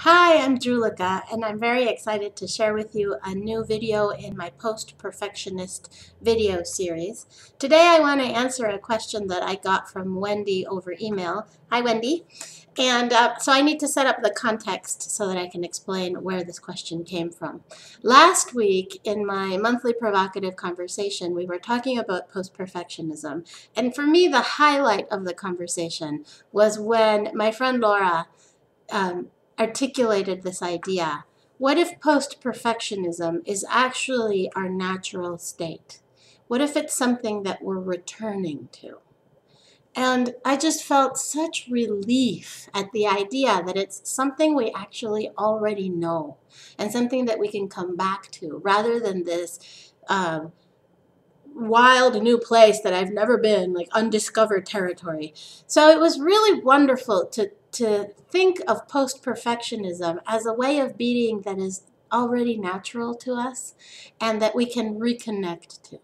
Hi, I'm Julika, and I'm very excited to share with you a new video in my Post-Perfectionist video series. Today I want to answer a question that I got from Wendy over email. Hi, Wendy. And so I need to set up the context so that I can explain where this question came from. Last week in my monthly provocative conversation, we were talking about post-perfectionism. And for me, the highlight of the conversation was when my friend Laura articulated this idea. What if post-perfectionism is actually our natural state? What if it's something that we're returning to? And I just felt such relief at the idea that it's something we actually already know and something that we can come back to rather than this wild new place that I've never been, like undiscovered territory. So it was really wonderful to think of post-perfectionism as a way of being that is already natural to us and that we can reconnect to.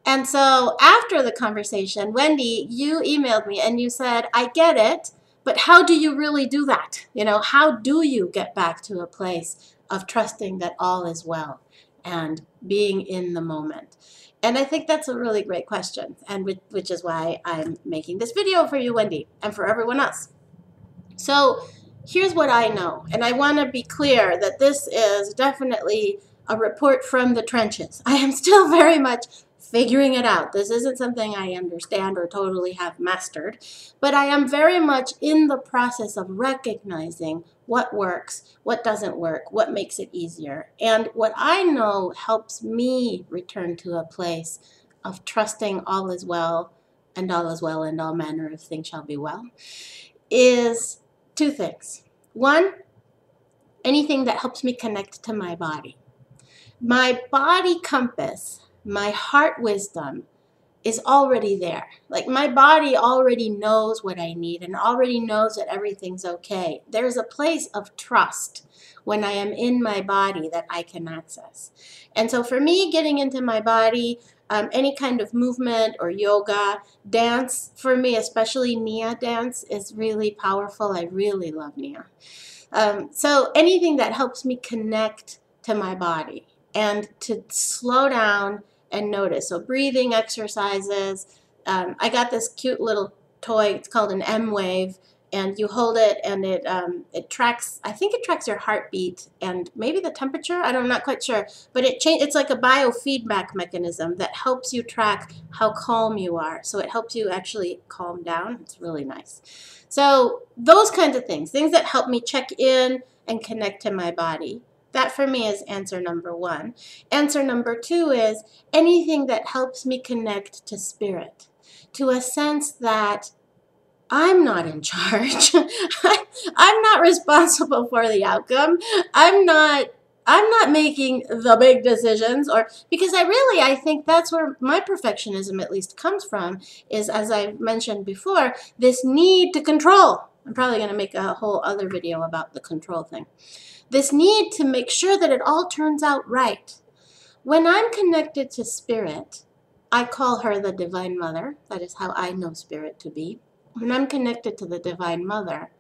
And so after the conversation, Wendy, you emailed me and you said, I get it, but how do you really do that? How do you get back to a place of trusting that all is well and being in the moment? And I think that's a really great question, and which is why I'm making this video for you, Wendy, and for everyone else. So here's what I know, and I want to be clear that this is definitely a report from the trenches. I am still very much figuring it out. This isn't something I understand or totally have mastered, but I am very much in the process of recognizing what works, what doesn't work, what makes it easier. And what I know helps me return to a place of trusting all is well and all is well and all manner of things shall be well is two things. One, anything that helps me connect to my body. My body compass, my heart wisdom is already there. Like my body already knows what I need and already knows that everything's okay. There's a place of trust when I am in my body that I can access. And so for me, getting into my body, any kind of movement or yoga, dance, for me, especially Nia dance, is really powerful. I really love Nia. So anything that helps me connect to my body and to slow down and notice. So breathing exercises. I got this cute little toy. It's called an M-Wave, and you hold it and it tracks. I think it tracks your heartbeat and maybe the temperature. I'm not quite sure, but it's like a biofeedback mechanism that helps you track how calm you are. So it helps you actually calm down. It's really nice. So those kinds of things that help me check in and connect to my body. That for me is answer number one. Answer number two is anything that helps me connect to spirit, to a sense that I'm not in charge. I'm not responsible for the outcome. I'm not making the big decisions, or because I think that's where my perfectionism at least comes from, is, as I mentioned before, this need to control. I'm probably going to make a whole other video about the control thing. This need to make sure that it all turns out right. When I'm connected to spirit, I call her the Divine Mother. That is how I know spirit to be. When I'm connected to the Divine Mother,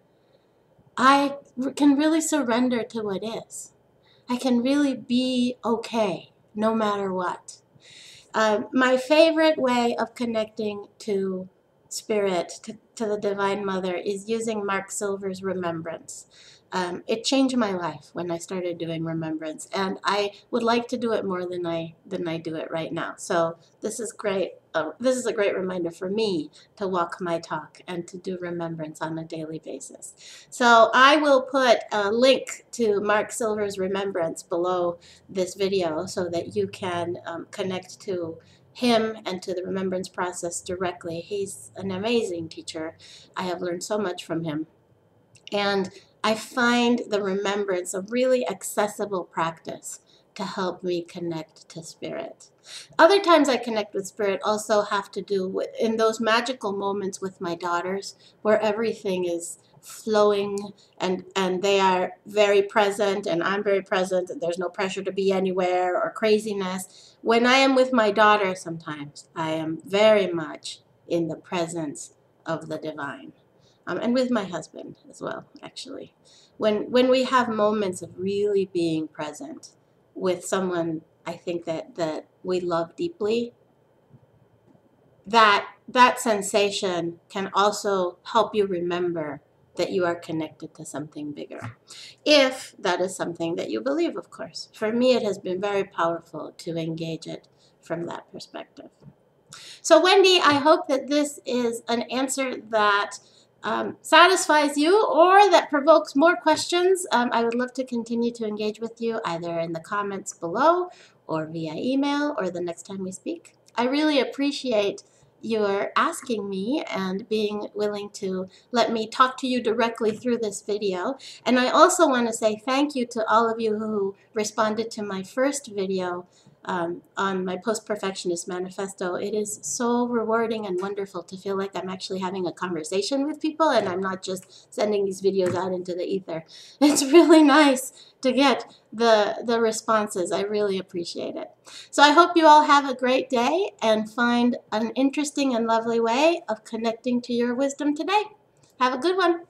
I can really surrender to what is. I can really be okay no matter what. My favorite way of connecting to spirit, to the Divine Mother, is using Mark Silver's Remembrance. It changed my life when I started doing remembrance, and I would like to do it more than I do it right now. So this is great. This is a great reminder for me to walk my talk and to do remembrance on a daily basis. So I will put a link to Mark Silver's Remembrance below this video so that you can connect to him and to the remembrance process directly. He's an amazing teacher. I have learned so much from him. And I find the remembrance a really accessible practice to help me connect to spirit. Other times I connect with spirit also have to do with in those magical moments with my daughters where everything is flowing and they are very present and I'm very present and there's no pressure to be anywhere or craziness. When I am with my daughter sometimes, I am very much in the presence of the divine. and with my husband as well, actually. When we have moments of really being present with someone I think that we love deeply, that sensation can also help you remember that you are connected to something bigger. If that is something that you believe, of course. For me, it has been very powerful to engage it from that perspective. So Wendy, I hope that this is an answer that satisfies you or that provokes more questions. I would love to continue to engage with you either in the comments below or via email or the next time we speak. I really appreciate your asking me and being willing to let me talk to you directly through this video. And I also want to say thank you to all of you who responded to my first video on my Post-Perfectionist Manifesto. It is so rewarding and wonderful to feel like I'm actually having a conversation with people and I'm not just sending these videos out into the ether. It's really nice to get the responses. I really appreciate it. So I hope you all have a great day and find an interesting and lovely way of connecting to your wisdom today. Have a good one.